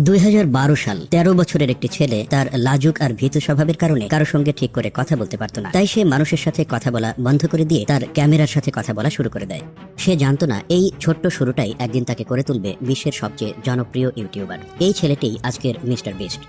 2012 সাল 13 বছরের একটি ছেলে তার লাজুক আর ভীতু স্বভাবের কারণে কারো সঙ্গে ঠিক করে কথা বলতে পারত না। তাই সে মানুষের সাথে কথা বলা বন্ধ করে দিয়ে তার ক্যামেরার সাথে কথা বলা শুরু করে দেয়। সে জানতো না এই ছোট্ট শুরুটাই একদিন তাকে করে তুলবে বিশ্বের সবচেয়ে জনপ্রিয় ইউটিউবার। এই ছেলেটি আজকের mister beast.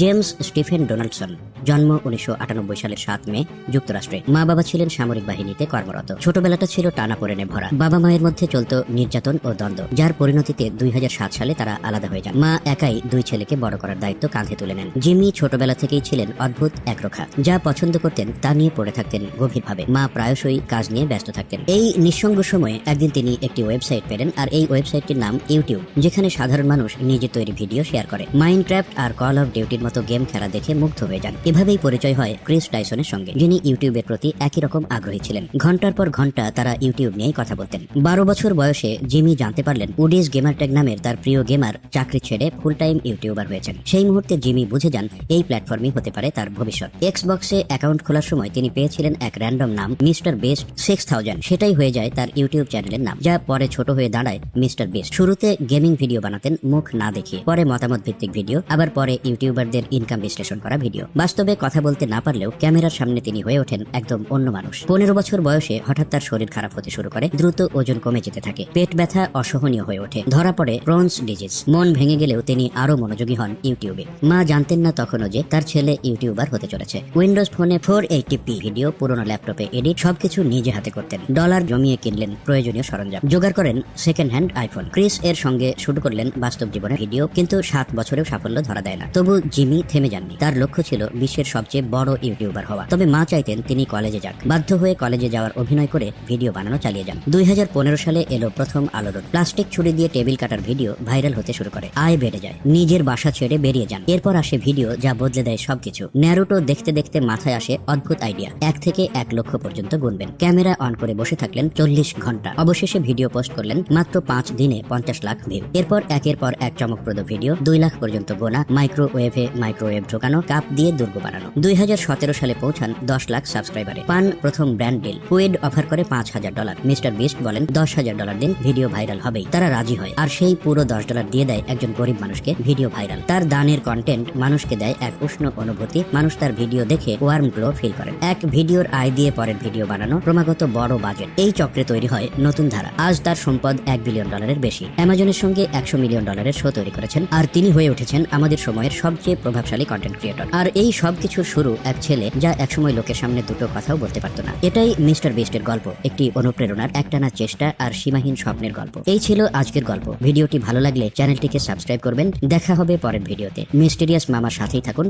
James Stephen Donaldson, জন্ম 1998 সালের 7 মে, যুক্তরাষ্ট্রে। মা বাবা ছিলেন সামরিক বাহিনীতে কর্মরত। ছোটবেলাটা ছিল টানাপোড়েনে ভরা। বাবা মায়ের মধ্যে চলত নির্যাতন ও দ্বন্দ্ব, যার পরিণতিতে 2007 সালে তারা আলাদা হয়ে যান। মা একাই দুই ছেলেকে বড় করার দায়িত্ব কাঁধে তুলে নেন। জিমি ছোটবেলা থেকেই ছিলেন অদ্ভুত একরোখা। যা পছন্দ করতেন তা নিয়ে পড়ে থাকতেন গভীরভাবে। মা প্রায়শই কাজ নিয়ে ব্যস্ত থাকতেন। এই নিঃসঙ্গ সময়ে একদিন তিনি একটি ওয়েবসাইট পেলেন, আর এই ওয়েবসাইটটির নাম ইউটিউব, যেখানে সাধারণ মানুষ নিজের তৈরি ভিডিও শেয়ার করে। মাইনক্রাফট আর কল অফ ডিউটির মতো গেম খেলা দেখে মুগ্ধ হয়ে যান। এভাবেই পরিচয় হয় ক্রিস টাইসনের সঙ্গে, যিনি ইউটিউবের প্রতি একই রকম আগ্রহী ছিলেন। ঘন্টার পর ঘন্টা তারা ইউটিউব নিয়েই কথা বলতেন। 12 বছর বয়সে জিমি জানতে পারলেন উডিজ গেমার ট্যাগ নামের তার প্রিয় গেমার চাকরি ছেড়ে ফুল টাইম ইউটিউবার হয়েছেন। সেই মুহূর্তে জিমি বুঝে যান এই প্ল্যাটফর্মই হতে পারে তার ভবিষ্যৎ। এক্সবক্সে অ্যাকাউন্ট খোলার সময় তিনি পেয়েছিলেন এক র্যান্ডম নাম, মিস্টার বিস্ট 6000। সেটাই হয়ে যায় তার ইউটিউব চ্যানেলের নাম, যা পরে ছোট হয়ে দাঁড়ায় মিস্টার বিস্ট। শুরুতে গেমিং ভিডিও বানাতেন মুখ না দেখিয়ে, পরে মতামত ভিত্তিক ভিডিও, আবার পরে ইউটিউবারদের ইনকাম বিশ্লেষণ করা ভিডিও। বাস্তবে কথা বলতে না পারলেও ক্যামেরার সামনে তিনি হয়ে ওঠেন একদম অন্য মানুষ। 15 বছর বয়সে হঠাৎ তার শরীর খারাপ হতে শুরু করে। দ্রুত ওজন কমে যেতে থাকে। পেট ব্যথা অসহনীয় হয়ে ওঠে। ধরা পড়ে ক্রোনস ডিজিজ। মন ভেঙে গেলেও তিনি আরো মনোযোগী হন ইউটিউবে। মা জানতেন না তখনও যে তার ছেলে ইউটিউবার হতে চলেছে। উইন্ডোজ ফোনে 480p ভিডিও, পুরোনো ল্যাপটপে এডিট, সবকিছু নিজে হাতে করতেন। ডলার জমিয়ে কিনলেন প্রয়োজনীয় সরঞ্জাম, জোগাড় করেন সেকেন্ড হ্যান্ড আইফোন। ক্রিস এর সঙ্গে শুরু করলেন বাস্তব জীবনের ভিডিও, কিন্তু 7 বছরেও সাফল্য ধরা দেয় না। তবু জিমি থেমে যাননি। তার লক্ষ্য ছিল বিশ্বের সবচেয়ে বড় ইউটিউবার হওয়া। তবে মা চাইতেন তিনি কলেজে যাক। বাধ্য হয়ে কলেজে যাওয়ার অভিনয় করে ভিডিও বানানো চালিয়ে যান। 2015 সালে এলো প্রথম আলোড়ন। প্লাস্টিক ছুরি দিয়ে টেবিল কাটার ভিডিও ভাইরাল হতে শুরু করে। আয় বেড়ে যায়। নিজের বাসা ছেড়ে বেরিয়ে যান। এরপর আসে ভিডিও যা বদলে দেয় সবকিছু। ন্যারুটো দেখতে দেখতে মাথায় আসে অদ্ভুত আইডিয়া, 1 থেকে 1 লক্ষ পর্যন্ত গুনবেন। ক্যামেরা অন করে বসে থাকলেন 40 ঘন্টা। অবশেষে ভিডিও পোস্ট করলেন মাত্র 5 দিনে 50 লাখ ভিউ। এরপর একের পর এক চমকপ্রদ ভিডিও, 2 লাখ পর্যন্ত গোনা, মাইক্রোওয়েভ ঢোকানো, কাপ দিয়ে দুর্গ বানানো। 2017 সালে পৌঁছান 10 লাখ সাবস্ক্রাইবারে। পান প্রথম ব্র্যান্ড ডিল। কুয়েড অফার করে $5000। মিস্টার বিস্ট বলেন $10,000 দিন, ভিডিও ভাইরাল হবেই। তারা রাজি হয়, আর সেই পুরো $10 দিয়ে দেয় একজন গরিব মানুষকে। Video viral. তার দানের কন্টেন্ট মানুষকে দেয় এক উষ্ণ অনুভূতি। মানুষ তার ভিডিও দেখে ওয়ার্ম গ্লো ফিল করেন। এক ভিডিওর আয় দিয়ে পরের ভিডিও বানানো, ক্রমাগত বড় বাজেট। এই চক্রে তৈরি হয় নতুন ধারা। আজ তার সম্পদ $1 বিলিয়ন বেশি। অ্যামাজনের সঙ্গে $100 মিলিয়ন শো তৈরি করেছেন, আর তিনি হয়ে উঠেছেন আমাদের সময়ের সবচেয়ে প্রভাবশালী কন্টেন্ট ক্রিয়েটর। আর এই সবকিছুর শুরু এক ছেলে যা একসময় লোকের সামনে দুটো কথাও বলতে পারত না। এটাই মিস্টার বিস্টের গল্প, একটি অনুপ্রেরণার, একটানা চেষ্টা আর সীমাহীন স্বপ্নের গল্প। এই ছিল আজকের গল্প। ভিডিওটি ভালো লাগলে চ্যানেলটিকে সাবস্ক্রাইব করবেন। দেখা হবে পরের ভিডিওতে। মিস্টেরিয়াস মামার সাথেই থাকুন।